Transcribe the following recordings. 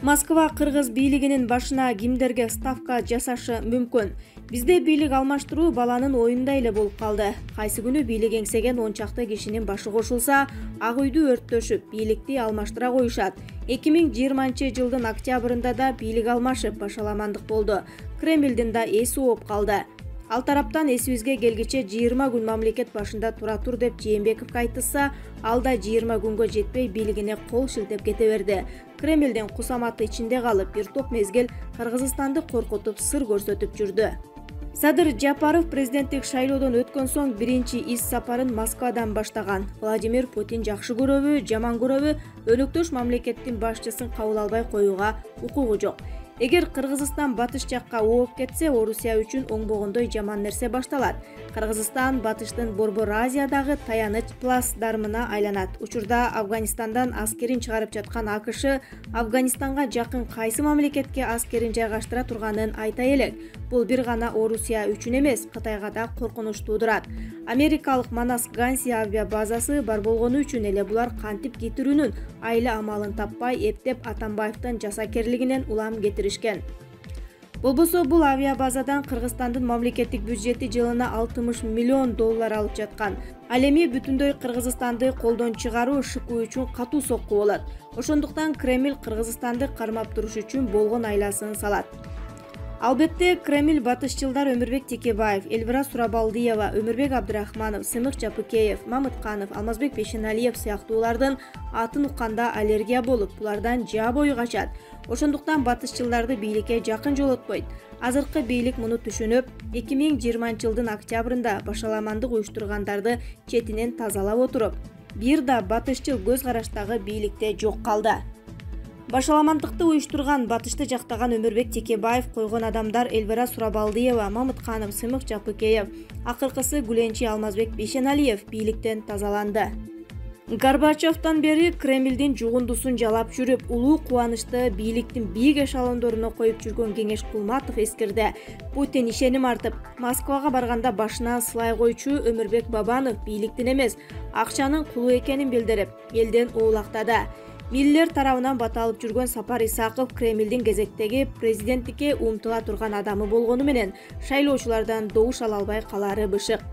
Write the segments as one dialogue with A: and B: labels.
A: Москва кыргыз бийлигинин башына кимдерге ставка жасашы мүмкүн? Бизде бийлик алмаштыруу баланын оюндай эле болуп калды. Кайсы күнү бийлик эңсеген 10 чакты кишинин башы кошулса, ак үйдү өрттөшүп, бийликти алмаштыра коюшат. 2020 жылдын октябрында да бийлик алмашып, башаламандык болду. Кремлдин да эси ооп калды. Ал тараптан эсибизге келгиче 20 күн мамлекет башында тура тур деп Жээнбековго айтылса, ал да 20 күнгө жетпей бийлигине кол шилтеп кете берди. Кремлдин кусаматы ичинде калып, бир топ мезгил Кыргызстанды коркутуп, сыр көрсөтүп жүрдү. Садыр Жапаров президенттик шайлоодон өткөн соң биринчи ис сапарын Москвадан баштаган. Владимир Путин жакшы көрөбү, жаман көрөбү, өнөктөш мамлекеттин башчысын кабыл албай коюуга укугу жок. Эгер Кыргызстан батыш жакка ооп кетсе, Орусия үчүн оңбогондой жаман нерсе башталат. Кыргызстан батыштын Борбор Азиядагы таяныч плацдармына айланат. Учурда Афганистандан аскерин чыгарып жаткан АКШ Афганистанга жакын кайсы мамлекетке аскерин жайгаштыра турганын айта элек. Бул бир гана Орусия үчүн эмес, Кытайга да коркунуч туудурат. Америкалык Манас Ганси авиабазасы бар болгону үчүн эле булар кантип кетирүүнүн айла амалын таппай, эптеп Атамбаевдин жасакерлигинен улам кетиришкен. Болбосо бул авиабазадан Кыргызстандын мамлекеттик бюджети жылына 60 миллион доллар алып жаткан. Ал эми бүтүндөй Кыргызстанды колдон чыгаруу шыкуу үчүн катуу сокку болот. Ошондуктан Кремль Кыргызстанды кармап туруш үчүн болгон айласын салат. Албетте, Кремль батышчылдар Өмүрбек Текебаев, Эльвира Сурабалдиева, Өмүрбек Абдрахманов, Сымык Жапыкеев, Мамытканов, Алмазбек Бейшеналиев сыяктуулардын атын укканда аллергия болуп, булардан жаа бою качат. Ошондуктан батышчылдарды бийликке жакын жолотпойт. Азыркы бийлик муну түшүнүп, 2020 жылдын октябрында башаламандык уюштургандарды четинен тазалап отуруп, бир да батышчыл көз караштагы бийликте жок калды. Башаламандыкты уюштурган, батышты жактаган Өмүрбек Текебаев койгон адамдар Эльвира Сурабалдиева, Мамытканов, Сымык Жапыкеев, акыркысы Гүленчи Алмазбек Бейшеналиев бийликтен тазаланды. Горбачевтан бери Кремлдин жугундусун жалап жүрүп, улуу кубанычты бийликтин бийик эшелондоруна коюп жүргөн Кеңеш Кулматов эскирди. Путин ишеним артып, Москвага барганда башына сылай койчу Өмүрбек Бабанов бийликтин эмес, акчанын кулу экенин билдирип, элден оолактады. Миллер тарабынан баталып жүргөн Сапар Исаков Кремлдин кезектеги президенттикке умтула турган адамы болгону менен шайлоочулардан добуш ала албай калары бышык.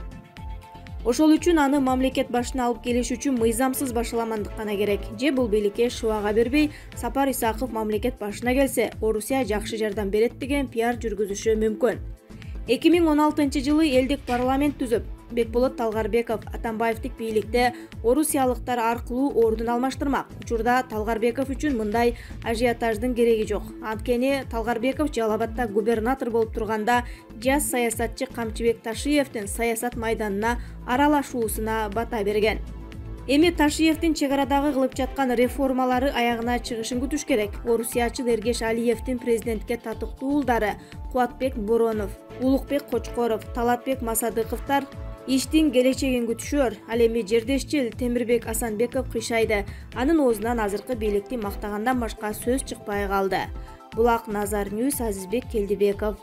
A: Ошол үчүн аны мамлекет башына алып келиш үчүн мыйзамсыз башаламандык гана керек. Же бул бийликке шубага бербей, Сапар Исаков мамлекет башына келсе, Орусия жакшы жардам берет деген пиар жүргүзүшү мүмкүн. 2016 жылы элдик парламент түзүп, Бекболот Талгарбеков Атамбаевдик бийликте орусиялыктар аркылуу ордун алмаштырмак. Учурда Талгарбеков үчүн мындай ажиотаждын кереги жок. Анткени Талгарбеков Жалал Абадда губернатор болуп турганда жас саясатчы Камчыбек Ташиевдин саясат майданына аралашуусуна бата берген. Эми Ташиевдин чек арадагы кылып жаткан реформалары аягына чыгышын күтүш керек. Орусиячыл Эргеш Алиевдин президентке татыктуу уулдары Кубатбек Боронов, Улукбек Кочкоров, Талатбек Масадыковдор иштин келечегин күтүшөр. Ал эми жердешчил Темирбек Асанбеков кыйшайды. Анын оозунан азыркы бийликти мактагандан башка сөз чыкпай калды. Булак Назар Ньюс, Азизбек Келдибеков.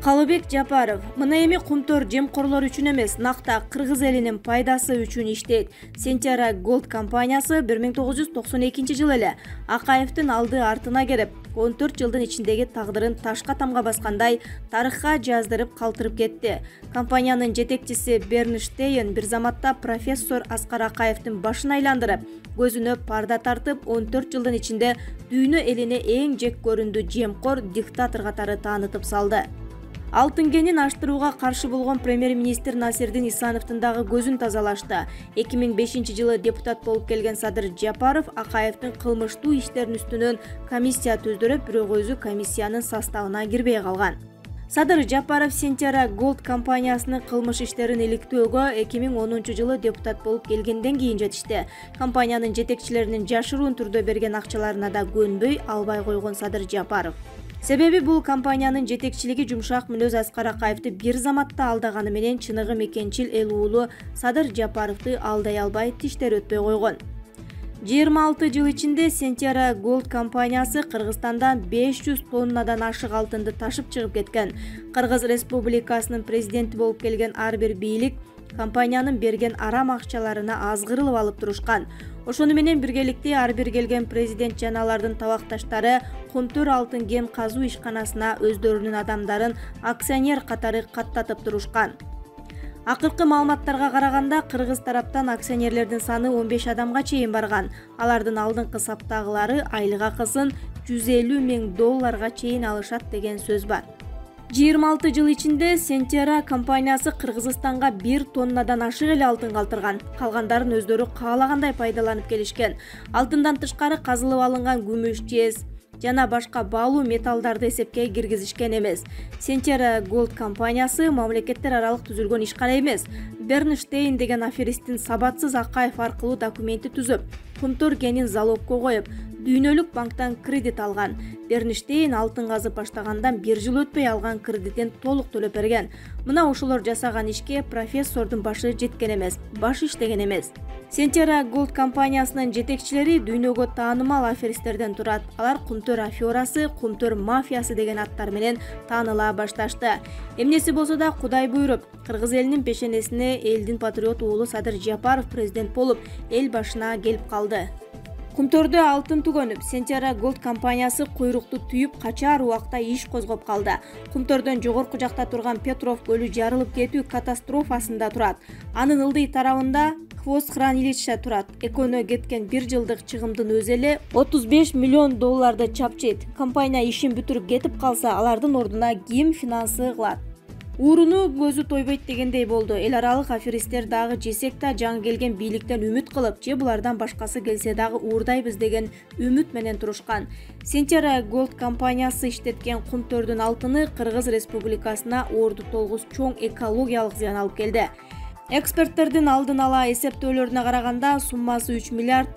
A: Калыбек Жапаров: мына эми кумтөр жемкорлор үчүн эмес, накта кыргыз элинин пайдасы үчүн иштейт. Сентера Gold компаниясы 1992 жылы эле Акаевдин алды артына керип, 14 жылдын ичиндеги тагдырын ташка тамга баскандай тарыхка жаздырып калтырып кетти. Компаниянын жетекчиси Бернштейн бир заматта профессор Аскар Акаевдин башын айландырып, көзүнө парда тартып, 14 жылдын ичинде дүйнө элине эң жек көрүндү жемкор диктатор катары таанытып салды. Алтын кенин аштырууга каршы болгон премьер-министр Насирдин Исановдун дагы көзүн тазалашты. 2005 жылы депутат болуп келген Садыр Жапаров Акаевдин кылмыштуу иштерин үстүнөн комиссия түздүрүп, бирок өзү комиссиянын составына кирбей калган. Садыр Жапаров Сентера Gold компаниясынын кылмыш иштерин иликтөөгө 2010 жылы депутат болуп келгенден кийин жетишти. Компаниянын жетекчилеринин жашыруун түрдө берген акчаларына да көнбөй албай койгон Садыр Жапаров. Себеби бул компаниянын жетекчилиги жумшак мүнөз Аскар Акаевди бир заматта алдаганы менен чыныгы мекенчил эл уулу Садыр Жапаровду алдай албай тиштер өтпөй койгон. 26 жыл ичинде Сентера Gold компаниясы Кыргызстандан 500 тоннадан ашык алтынды ташып чыгып кеткен. Кыргыз Республикасынын президенти болуп келген ар бир бийлик компаниянын берген арам акчаларына азгырылып алып турушкан. Ошону менен биргеликте ар бир келген президент жана алардын табакташтары Кумтөр алтын кен казуу ишканасына өздөрүнүн адамдарын акционер катары каттатып турушкан. Акыркы маалыматтарга караганда кыргыз тараптан акционерлердин саны 15 адамга чейин барган. Алардын алдыңкы саптагылары айлык акысын $150,000 чейин алышат деген сөз бар. 26 жыл ичинде Сентера компаниясы Кыргызстанга 1 тоннадан ашык эле алтын калтырган. Калгандарын өздөрү каалагандай пайдаланып келишкен. Алтындан тышкары казылып алынган күмүш, жез жана башка баалуу металлдарды эсепке киргизишкен эмес. Сентера Gold компаниясы мамлекеттер аралык түзүлгөн ишкана эмес. Бернштейн деген аферистин сабатсыз Акаев аркылуу документи түзүп, Кумтөр кенин залогко коюп, дүйнөлүк банктан кредит алган. Бернштейн алтын казып баштагандан 1 жыл өтпөй алган кредитин толук төлөп берген. Мына ошолор жасаган ишке профессордун башы жеткен эмес, баш иштеген эмес. Сентера Gold компаниясынын жетекчилери дүйнөгө таанымал аферисттерден турат. Алар Кумтөр аферасы, Кумтөр мафиясы деген аттар менен тааныла башташты. Эмнеси болсо да Кудай буйруп, кыргыз элинин пешенесине элдин патриоту уулу Садыр Жапаров президент болуп, эл башына келип калды. Кумтөрдө алтын түгөнүп, Сентера Gold компаниясы куйрукту түйүп качаар убакта иш козгоп калды. Кумтөрдөн жогорку жакта турган Петров көлү жарылып кетүү катастрофасында турат. Анын ылдый тарабында Хвост хранилища турат. Экөөнө кеткен 1 жылдык чыгымдын өзү эле $35 миллион чапчыйт. Компания ишин бүтүрүп кетип калса, алардын ордуна ким финансы кылат? Ууруну көзү тойбойт дегендей болду. Эл аралык аферисттер дагы жесек да жаңы келген бийликтен үмүт кылып, же булардан башкасы келсе дагы уурдайбыз деген үмүт менен турушкан. Сентера Gold компаниясы иштеткен Кумтөрдүн алтыны Кыргыз Республикасына орду толгус чоң экологиялык зыян алып келди. Эксперттердин алдын ала эсептөөлөрүнө караганда суммасы $3 миллиард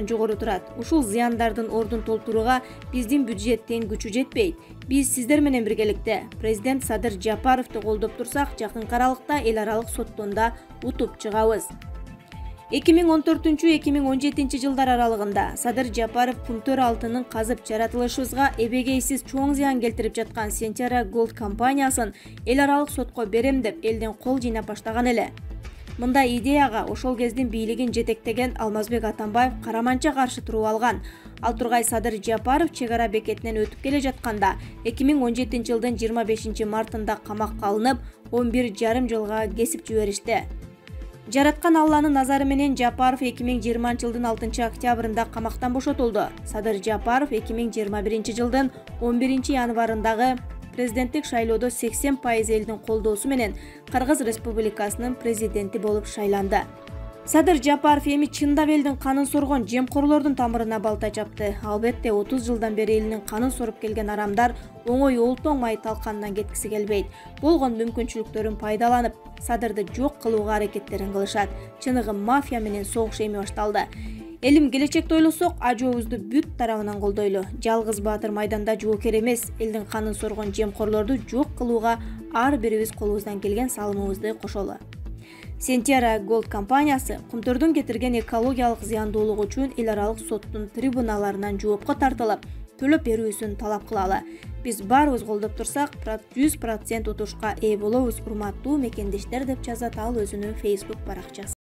A: жогору турат. Ушул зыяндардын ордун толтурууга биздин бюджеттин күчү жетпейт. Биз сиздер менен биргеликте президент Садыр Жапаровду колдоп турсак, жакын аралыкта эл аралык соттон да утуп чыгабыз. 2014-2017 жылдар аралыгында Садыр Жапаров Кумтөр алтынын казып жаратылышыбызга эбегейсиз чоң зыян келтирип жаткан Сентера Gold компаниясын эл аралык сотко берем деп элден кол жыйнап баштаган эле. Мындай идеяга ошол кездин бийлигин жетектеген Алмазбек Атамбаев караманча каршы туруп алган. Ал тургай Садыр Жапаров чек ара бекетинен өтүп келе жатканда 2017 жылдын 25 мартында камакка алынып, 11,5 жылга кесип жиберишти. Жараткан Алланын назары менен Жапаров 2020 жылдын 6 октябрында камактан бошотулду. Садыр Жапаров 2021 жылдын 11 январындагы президенттик шайлоодо 80% элдин колдоосу менен Кыргыз Республикасынын президенти болуп шайланды. Садыр Жапаров эми чындап элдин канын соргон жемкорлордун тамырына балта чапты. Албетте 30 жылдан бери элинин канын соруп келген арамдар оңой олтоңмай талкандан кеткиси келбейт. Болгон мүмкүнчүлүктөрүн пайдаланып, Садырды жок кылууга аракеттерин кылышат. Чыныгы мафия менен согуш эми башталды. Элим келечекти ойлосок, ажообузду бүт тарабынан колдойлу. Жалгыз баатыр майданда жоокер эмес, элдин канын соргон жемкорлорду жок кылууга ар бирибиз колубуздан келген салымыбызды кошолу. Сентера Gold компаниясы Кумтөрдүн кетирген экологиялык зыяндуулугу үчүн эл аралык соттун трибуналарынан жоопко тартылып, төлөп берүүсүн талап кылалы. Биз баарыбыз колдоп турсак, 100% утушка ээ болобуз, урматтуу мекендештер, деп жазат ал өзүнүн Facebook баракчасында.